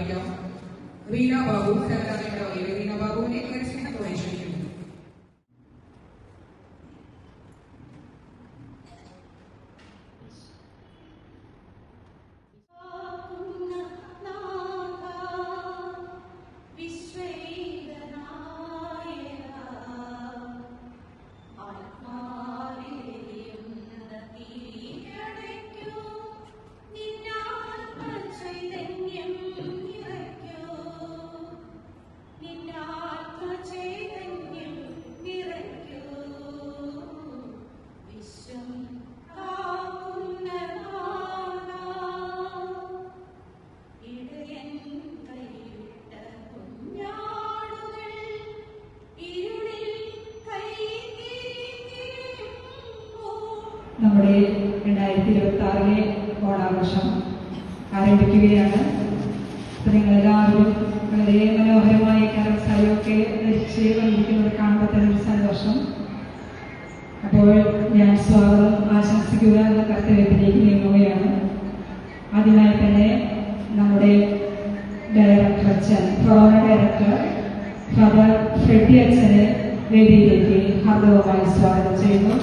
ആരംഭിക്കാം. റീന ബാബു റീന ബാബുവിനെ സ്നേഹത്തോടെ ക്ഷണിക്കുന്നു. നമ്മുടെ 2026 ഓണാഘോഷം ആരംഭിക്കുകയാണ്. അപ്പോൾ നിങ്ങളെല്ലാവരും വളരെ മനോഹരമായ സാരിയൊക്കെ ധരിച്ച് വന്നിരിക്കുന്നത് കാണുമ്പോൾ തന്നെ ഒരു സന്തോഷം. അപ്പോൾ ഞാൻ സ്വാഗതം ആശംസിക്കുക എന്ന കർത്തവ്യത്തിലേക്ക് നീങ്ങുകയാണ്. ആദ്യമായി തന്നെ നമ്മുടെ ഡയറക്ടർ അച്ഛൻ, കൊറോണ ഡയറക്ടർ ഫാദർ ഫ്രെഡി അച്ഛനെ വേദിയിലേക്ക് ഹാർദവമായി സ്വാഗതം ചെയ്യുന്നു.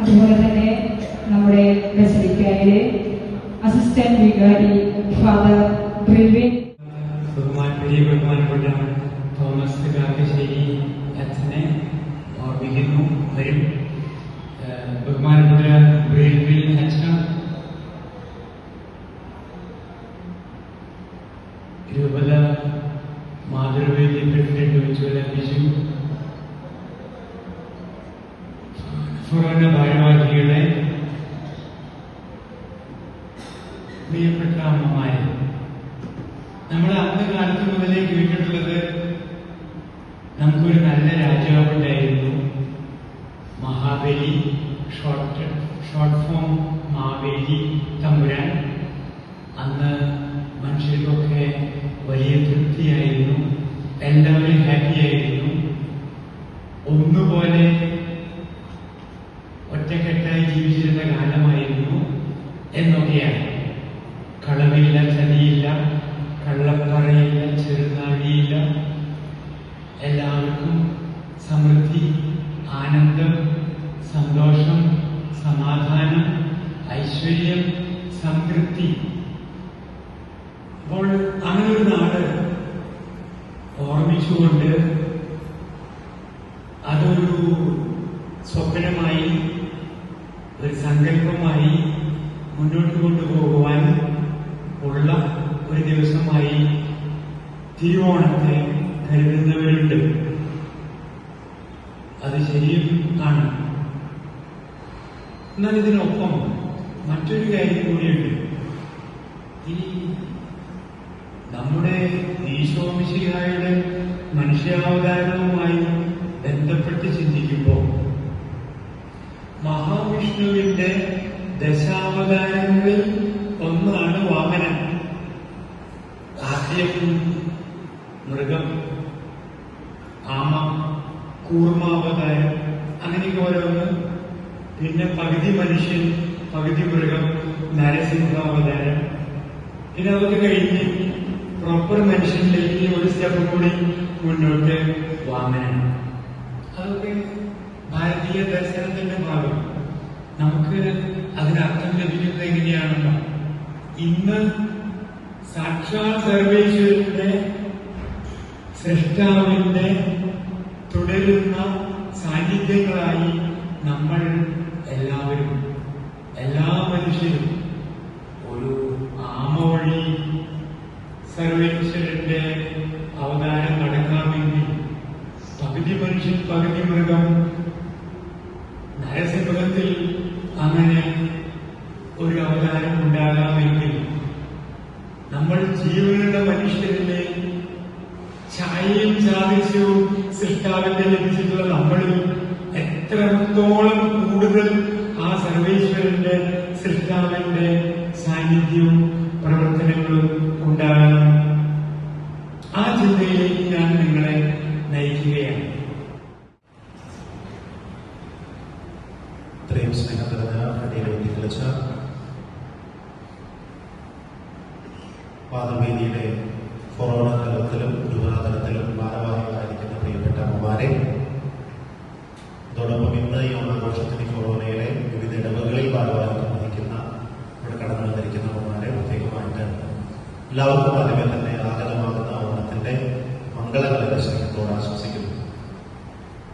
അതുപോലെ തന്നെ നമ്മുടെ ബസിലിക്കയിലെ അസിസ്റ്റന്റ് വികാരി ഫാദർ ബ്രിൽവിൻ, ബഹുമാനപ്പെട്ട തോമസ് കാക്കശ്ശേരി അച്ഛനെ ഓർമ്മിക്കുന്നു. വരും ബഹുമാനപ്പെട്ട ബ്രിൽവിൻ അച്ഛൻ, രൂപത മാതൃവേദി പ്രസിഡന്റ് ഉജ്ജ്വല ബിജു, ഫൊറോന ഭാരവാഹികളെ, പ്രിയപ്പെട്ട അമ്മമാരെ, നമ്മൾ അന്ന് കാലത്ത് മുതലേ കേട്ടിട്ടുള്ളത് നമുക്കൊരു നല്ല രാജാവ് ഉണ്ടായിരുന്നു, മഹാബലി, ഷോർട്ട് ഫോം മാവേലി തമ്പുരാൻ. അന്ന് മനുഷ്യർക്കൊക്കെ വലിയ തൃപ്തിയായിരുന്നു, എല്ലാവരും ഹാപ്പിയായിരുന്നു, ഒന്നുപോലെ ഒറ്റക്കെട്ടായി ജീവിച്ചിരുന്ന കാലമായിരുന്നു എന്നൊക്കെയാണ്. കളവില്ല, ചതിയില്ല, കള്ളപ്പറയില്ല, ചെറുനാഴിയില്ല, എല്ലാവർക്കും സമൃദ്ധി, ആനന്ദം, സന്തോഷം, സമാധാനം, ഐശ്വര്യം, സംതൃപ്തി. അപ്പോൾ അങ്ങനെ ഒരു നാട് ഓർമ്മിച്ചുകൊണ്ട് അതൊരു സ്വപ്നമായി, ഒരു സങ്കല്പമായി മുന്നോട്ട് കൊണ്ടുപോകുവാൻ ഉള്ള ഒരു ദിവസമായി തിരുവോണത്തെ കരുതുന്നവരുണ്ട്. അത് ശരിയും ആണ്. എന്നാൽ ഇതിനൊപ്പം മറ്റൊരു കാര്യം കൂടിയുണ്ട്. ഈ നമ്മുടെ ഈശോമിശിഹായുടെ മനുഷ്യാവതാരവുമായി ബന്ധപ്പെട്ട് ചിന്തിക്കുമ്പോൾ മഹാവിഷ്ണുവിന്റെ ദശാവതാരങ്ങളിൽ ഒന്നാണ് വാമനൻ. ആദ്യം മൃഗം, ആമ, കൂർമാവതാരം, അങ്ങനെയൊക്കെ ഓരോന്ന്. പിന്നെ പകുതി മനുഷ്യൻ, പകുതി മൃഗം, നരസിംഹാവതാരം. പിന്നെ അതൊക്കെ കഴിഞ്ഞ് പ്രോപ്പർ മനുഷ്യനിലേക്ക് ഒരു സ്റ്റെപ്പ് കൂടി മുന്നോട്ട് വാമനൻ. അതൊക്കെ ഭാരതീയ ദർശനത്തിന്റെ ഭാഗം. നമുക്ക് അതിനർത്ഥം ലഭിക്കുന്നത് എങ്ങനെയാണെന്നോ, ഇന്ന് സാക്ഷാൽ സർവേശ്വരന്റെ, സൃഷ്ടാവിന്റെ തുടരുന്ന സാന്നിധ്യങ്ങളായി നമ്മൾ എല്ലാവരും, എല്ലാ മനുഷ്യരും ഒരു ആമ വഴി സർവേശ്വരന്റെ അവതാരം നടക്കാമെങ്കിൽ, പകുതി മനുഷ്യൻ പകുതി മൃഗം, നരസിംഹത്തിൽ അങ്ങനെ ഒരു അവതാരം ഉണ്ടാകാമെങ്കിൽ, നമ്മൾ ജീവനുള്ള മനുഷ്യരിലെ ഛായയും സാദൃശ്യവും സൃഷ്ടാവിന്റെ ലഭിച്ചിട്ടുള്ള നമ്മളിൽ എത്രത്തോളം കൂടുതൽ ആ സർവേശ്വരന്റെ, സൃഷ്ടാവിന്റെ സാന്നിധ്യവും പ്രവർത്തനങ്ങളും ഉണ്ടാകണം. ആ ചിന്തയിലേക്ക് ഞാൻ നിങ്ങളെ നയിക്കുകയാണ്. ഇത്രയും സ്നേഹം നിറഞ്ഞ പങ്കെടുച്ച മാതൃവേദിയുടെ കൊറോണ തലത്തിലും രൂപതലത്തിലും ഭാരവാഹികളായിരിക്കുന്ന പ്രിയപ്പെട്ട അമ്മമാരെ, അതോടൊപ്പം ഇന്ന് ഈ ഓണാഘോഷത്തിന് കൊറോണയിലെ വിവിധ ഇടവകളിൽ ഭാരവാഹിത്വം വഹിക്കുന്ന ഇവിടെ കടന്നു വന്നിരിക്കുന്ന അമ്മമാരെ പ്രത്യേകമായിട്ട് എല്ലാവർക്കും ആദ്യമേ തന്നെ ആഗതമാകുന്ന ഓണത്തിന്റെ മംഗളങ്ങളുടെ സ്നേഹത്തോട് ആശംസിക്കുന്നു.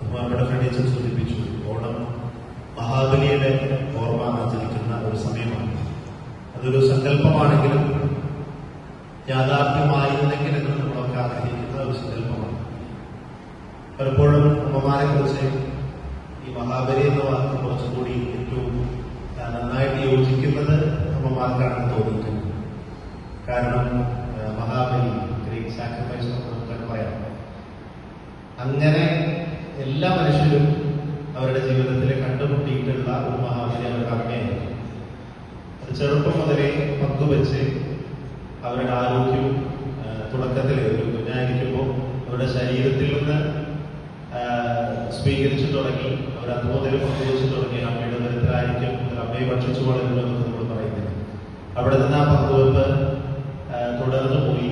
ബഹുമാനപ്പെട്ട ഫ്രണ്ടീച്ചർ സൂചിപ്പിച്ചു, ഓണം മഹാബലിയുടെ ഓർമ്മ ആചരിക്കുന്ന ഒരു സമയമാണ്. അതൊരു സങ്കല്പമാണെങ്കിലും യാഥാർത്ഥ്യമായിരുന്നെങ്കിൽ എന്ന് നമ്മളൊക്കെ ആഗ്രഹിക്കുന്ന ഒരു സങ്കല്പമാണ്. പലപ്പോഴും അമ്മമാരെ കുറിച്ച് ഈ മഹാബലി എന്ന വാക്ക് കുറച്ചുകൂടി ഏറ്റവും നന്നായിട്ട് യോജിക്കുന്നത് അമ്മമാർക്കാണെന്ന് തോന്നിയിട്ടുണ്ട്. കാരണം മഹാബലി ഗ്രേറ്റ് സാക്രിഫൈസ് നമുക്ക് പറയാം. അങ്ങനെ എല്ലാ മനുഷ്യരും അവരുടെ ജീവിതത്തിൽ കണ്ടുമുട്ടിയിട്ടുള്ള ഒരു മഹാബലി അവരുടെ അമ്മയായിരുന്നു. അത് ചെറുപ്പം മുതലേ പങ്കുവെച്ച് അവരുടെ ആരോഗ്യം തുടക്കത്തിൽ ഒരു കുഞ്ഞായിരിക്കുമ്പോൾ അവരുടെ ശരീരത്തിൽ നിന്ന് സ്വീകരിച്ചു തുടങ്ങി, അവർ അതുമുതൽ പങ്കുവെച്ചു തുടങ്ങി. അമ്മയുടെ തരത്തിലായിരിക്കും അമ്മയെ ഭക്ഷിച്ചു വളരുമെന്ന് നമ്മൾ പറയുന്നത്. അവിടെ നിന്ന് ആ പങ്കുവെപ്പ് തുടർന്നു പോയി.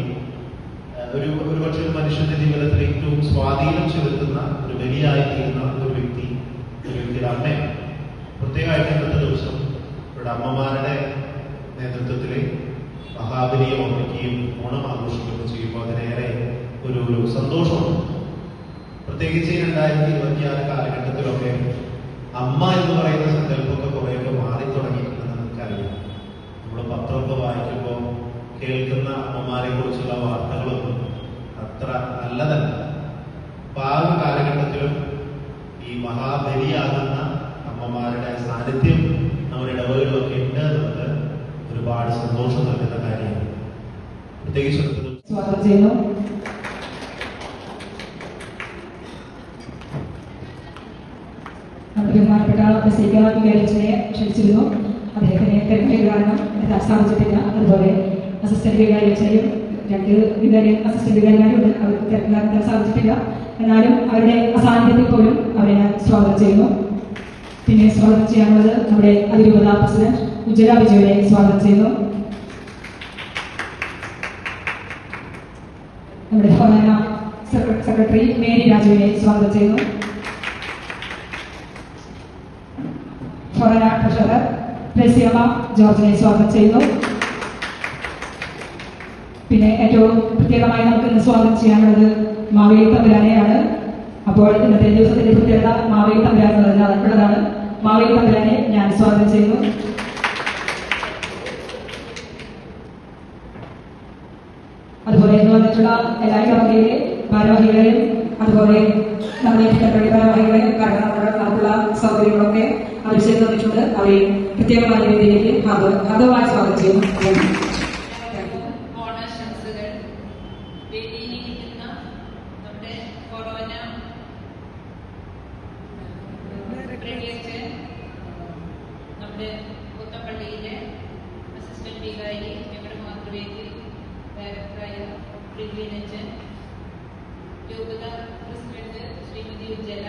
ഒരു പക്ഷേ മനുഷ്യന്റെ ജീവിതത്തിൽ ഏറ്റവും സ്വാധീനം ചെലുത്തുന്ന ഒരു ബലിയായിത്തീരുന്ന ഒരു വ്യക്തിയുടെ അമ്മയാണ്. പ്രത്യേകമായിട്ട് ഇന്നത്തെ ദിവസം ഇവിടെ അമ്മമാരുടെ നേതൃത്വത്തിൽ മഹാബലിയെ ഓർമ്മിക്കുകയും ഓണം ആഘോഷിക്കുകയും ചെയ്യുമ്പോൾ അതിനേറെ ഒരു സന്തോഷമുണ്ട്. പ്രത്യേകിച്ച് 2026 കാലഘട്ടത്തിലൊക്കെ അമ്മ എന്ന് പറയുന്ന സങ്കല്പമൊക്കെ കുറേയൊക്കെ മാറി തുടങ്ങിയിട്ടുണ്ടെന്ന് നമുക്കറിയാം. നമ്മൾ പത്രമൊക്കെ വായിക്കുമ്പോൾ കേൾക്കുന്ന അമ്മമാരെ കുറിച്ചുള്ള വാർത്തകളൊന്നും അത്ര നല്ലതല്ല. അപ്പൊ ആ ഒരു കാലഘട്ടത്തിലും ഈ മഹാബലിയാകുന്ന അമ്മമാരുടെ സാന്നിധ്യം നമ്മുടെ ഇടവകളിലൊക്കെ ഉണ്ട് എന്നുള്ളത് ഒരുപാട് സന്തോഷം നൽകുന്ന കാര്യമാണ്. പ്രത്യേകിച്ച് സ്വാഗതം ചെയ്യുന്നു. ബഹുമാനപ്പെട്ട ബസലിക്ക വികാരിച്ചനെ ക്ഷണിച്ചിരുന്നു. അദ്ദേഹത്തിന് തിരക്കുകൾ കാരണം എത്താൻ സാധിച്ചിട്ടില്ല. അതുപോലെ അസിസ്റ്റന്റ് വികാരിച്ചയും 2 അസിസ്റ്റന്റ് വികാരിമാരുണ്ട്. അവർക്ക് തിരക്കുകൾ എത്താൻ സാധിച്ചിട്ടില്ല. എന്നാലും അവരുടെ അസാന്നിധ്യത്തിൽ പോലും അവരെ ഞാൻ സ്വാഗതം ചെയ്യുന്നു. പിന്നെ സ്വാഗതം ചെയ്യാനുള്ളത് നമ്മുടെ അതിരൂപത പ്രസിഡന്റ് ഉജ്ജ്വല വിജയനെ സ്വാഗതം ചെയ്യുന്നു. നമ്മുടെ ഭവന സെക്രട്ടറി മേരി രാജുവിനെ സ്വാഗതം ചെയ്യുന്നു. ഭവന ട്രഷറർ റസിയമ്മ ജോർജിനെ സ്വാഗതം ചെയ്യുന്നു. പിന്നെ ഏറ്റവും പ്രത്യേകമായി നമുക്ക് ഇന്ന് സ്വാഗതം ചെയ്യാനുള്ളത് മാവേലി തമ്പുരാനെയാണ്. അപ്പോൾ ഇന്നത്തെ ദിവസത്തിന്റെ പ്രത്യേകത മാവേലി തമ്പുരാൻ ഉള്ളതാണ്. മാവേലി തമ്പുരാനെ ഞാൻ സ്വാഗതം ചെയ്യുന്നു. അതുപോലെ ഇന്ന് വന്നിട്ടുള്ള എല്ലാ ഇടവകയിലെ ഭാരവാഹികളെയും അതുപോലെ നമ്മുടെ ഭാരവാഹികളെയും കാരണം നമുക്കുള്ള സൗകര്യങ്ങളൊക്കെ അവർ ചെയ്തു തന്നിട്ടുണ്ട്. അവരെ പ്രത്യേകമായ രീതിയിലേക്ക് ഹതമായി സ്വാഗതം ചെയ്യുന്നു. നമ്മുടെ പുത്തപ്പള്ളിയിലെ അസിസ്റ്റന്റ് വികാരി, ഞങ്ങളുടെ മാതൃവേദി ഡയറക്ടറായ പ്രിവിനച്ചൻ, രൂപത പ്രസിഡന്റ് ശ്രീമതി ഉജ്ജ്വല,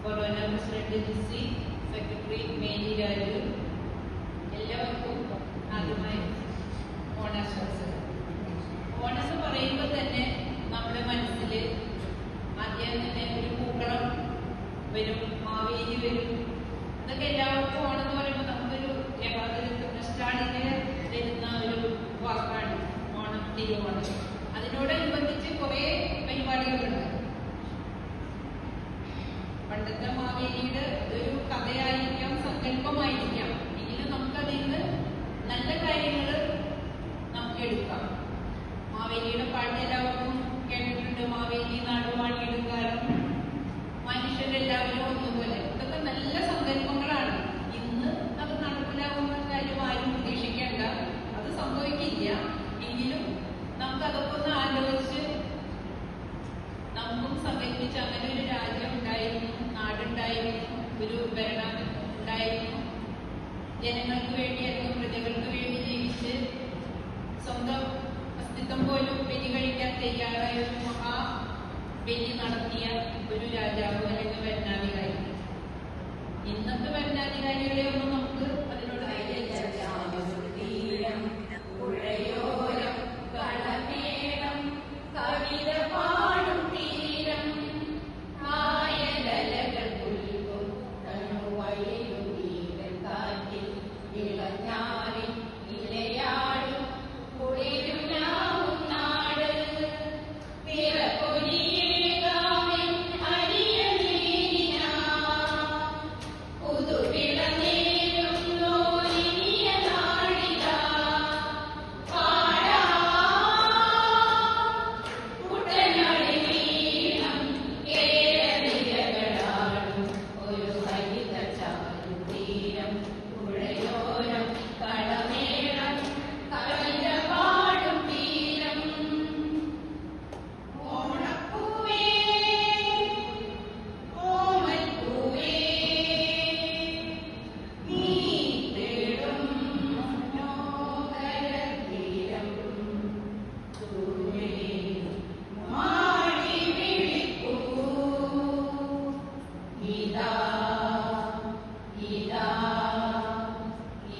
കൊറോണ പ്രസിഡന്റ് ജിസി, സെക്രട്ടറി മേരി രാജു, എല്ലാവർക്കും ആദ്യമായി ഓണാശംസകൾ. ഓണം എന്ന് പറയുമ്പോൾ തന്നെ നമ്മുടെ മനസ്സിൽ ആദ്യം തന്നെ ഒരു പൂക്കളം വരും, മാവേലി വരും. ഇതൊക്കെ എല്ലാവർക്കും ഓണം എന്ന് പറയുമ്പോൾ നമുക്കൊരു നൊസ്റ്റാൾജിയ തരുന്ന ഒരു വാക്കാണ് ഓണം, തിരുവോണം. അതിനോടനുബന്ധിച്ച് കുറെ പരിപാടികളുണ്ട്. പണ്ടത്തെ മാവേലിയുടെ ഒരു കഥയായിരിക്കാം, സങ്കല്പമായിരിക്കാം. എങ്കിലും നമുക്കതിൽ നിന്ന് നല്ല കാര്യങ്ങൾ നമുക്ക് എടുക്കാം. മാവേലിയുടെ പാട്ട് എല്ലാവർക്കും കേട്ടിട്ടുണ്ട്. മാവേലി നാടുവാണിയുടെ കാലം, മനുഷ്യരെല്ലാവരും ഒന്നുപോലെ. ഇതൊക്കെ നല്ല സങ്കല്പങ്ങളാണ്. ഇന്ന് അത് നടപ്പിലാവുന്ന കാര്യം ആരും പ്രതീക്ഷിക്കേണ്ട, അത് സംഭവിക്കില്ല. എങ്കിലും നമുക്ക് അതൊക്കെ ഒന്ന് ആലോചിച്ച് നമുക്കും സങ്കല്പിച്ച് അങ്ങനെ ഒരു രാജ്യം ഉണ്ടായിരുന്നു, നാടുണ്ടായിരുന്നു, ഒരു ഭരണം ഉണ്ടായിരുന്നു. ജനങ്ങൾക്ക് വേണ്ടിയായിരുന്നു, പ്രജകൾക്ക് വേണ്ടി ജീവിച്ച് സ്വന്തം അസ്തിത്വം പോലും ബലി കഴിക്കാൻ തയ്യാറായ ഒരു മഹാ ബലി നടത്തിയ ഒരു രാജാവ് അല്ലെങ്കിൽ ഭരണാധികാരി. ഇന്നത്തെ ഭരണാധികാരികളെ ഒന്നും നമുക്ക്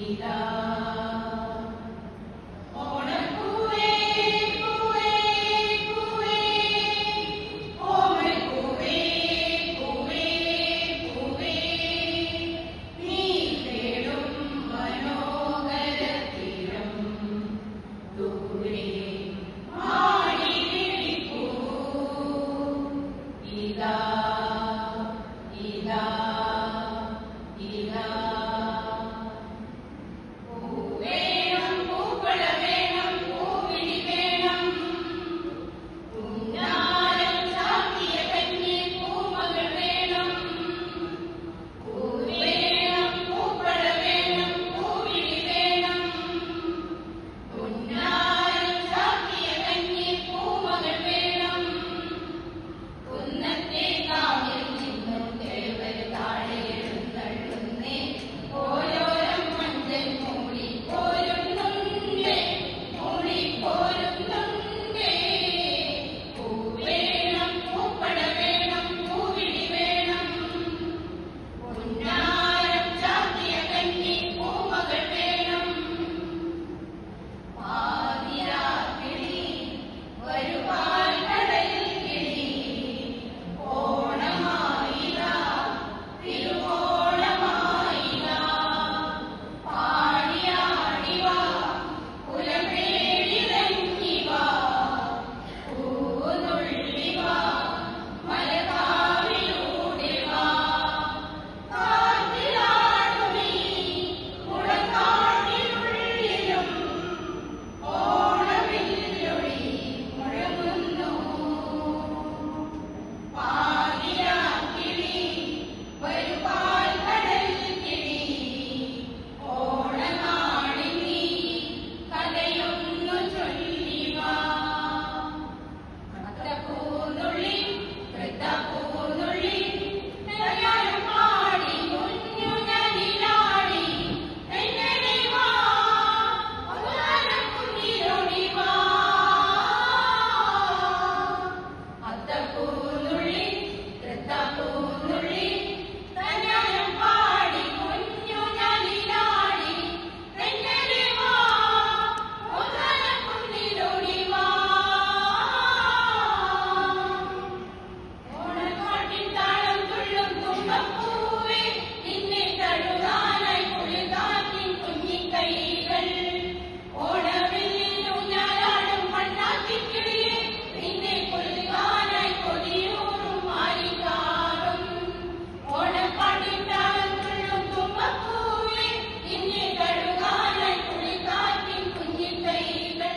ഇതാ ഓണപ്പൂവേ പൂവേ പൂവേ ഓമൽപ്പൂവേ പൂവേ പൂവേ നീ തേടും മനോഹരതീരം ദൂരെ ആടി വിളിപ്പൂ ഇതാ ഇതാ ഇതാ പൂവേണം പൂക്കള വേണം പൂവിളി വേണം കുഞ്ഞാരം ചാത്തിയ കന്നി പൂമകൾ വേണം പൂവേണം പൂക്കള വേണം പൂവിളി വേണം കുഞ്ഞാരം ചാത്തിയ കന്നി പൂമകൾ വേണം കുന്നത്തെ കാവിൽ നിന്നും ദേവർ താഴെ എഴുന്നള്ളുന്നേ ഓരോരം മഞ്ചൽ മൂടി പോരുന്നുണ്ടേ മൂടി പോരുന്നുണ്ടേ പൂവേണം പൂപ്പട വേണം പൂവിളി വേണം കുഞ്ഞാരം ചാത്തിയ കന്നി പൂമകൾ വേണം പാതിരാക്കിളി വരുവാൻ കടലിൽ കിളി ഓണമായില്ല തിരുവോണമായില്ല പാടിയാടിവാ പുലമേടിറങ്ങിവാ പൂനുള്ളിവാ മലകാവിലൂടെവാ കാറ്റിലാടുമീ മുളകാടിനുള്ളിലും ഓണവില്ലൊളി മുഴങ്ങുന്നു പാതിരാക്കിളി വരുവാൻ കടൽ കിളി ഓണനാളിൽ നീ കഥയൊന്നു ചൊല്ലിവാ പൂന്നുള്ളി വൃദ്ധപൂന്നുള്ളി നരയാലും പാടി കുഞ്ഞു നനിലാടി എങ്ങനെ വാ കുഞ്ഞിലൊടി വാ അത്തപ്പൂന്നുള്ളി വൃദ്ധപൂന്നുള്ളി നരയാലും പാടി കുഞ്ഞു നനിലാടി എങ്ങനെ വാ കുഞ്ഞിലൊടി വാ ഓണക്കാട്ടിൻ താളം തുള്ളും തുമ്പപ്പൂവേ നിന്നെ തഴുകാനായി കുളിർകാറ്റിൻ കുഞ്ഞിക്കൈകൾ ഓണവില്ലിൽ ഊഞ്ഞാലാടും പണ്ടാത്തിക്കിളിയെ നിന്നെ കൊല്ലുകാനായി കൊതിയൂറും മാരിക്കാറും ഓണക്കാട്ടിൻ താളം തുള്ളും തുമ്പപ്പൂവേ നിന്നെ തഴുകാനായി കുളിർകാറ്റിൻ കുഞ്ഞിക്കൈകൾ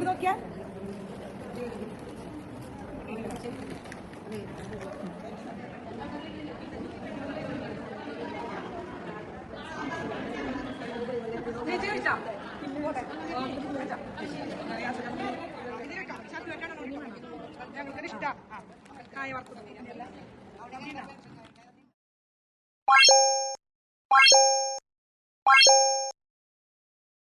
നോക്കിയാ ഞങ്ങൾക്ക് ഇഷ്ടം കായ വറുത്തത്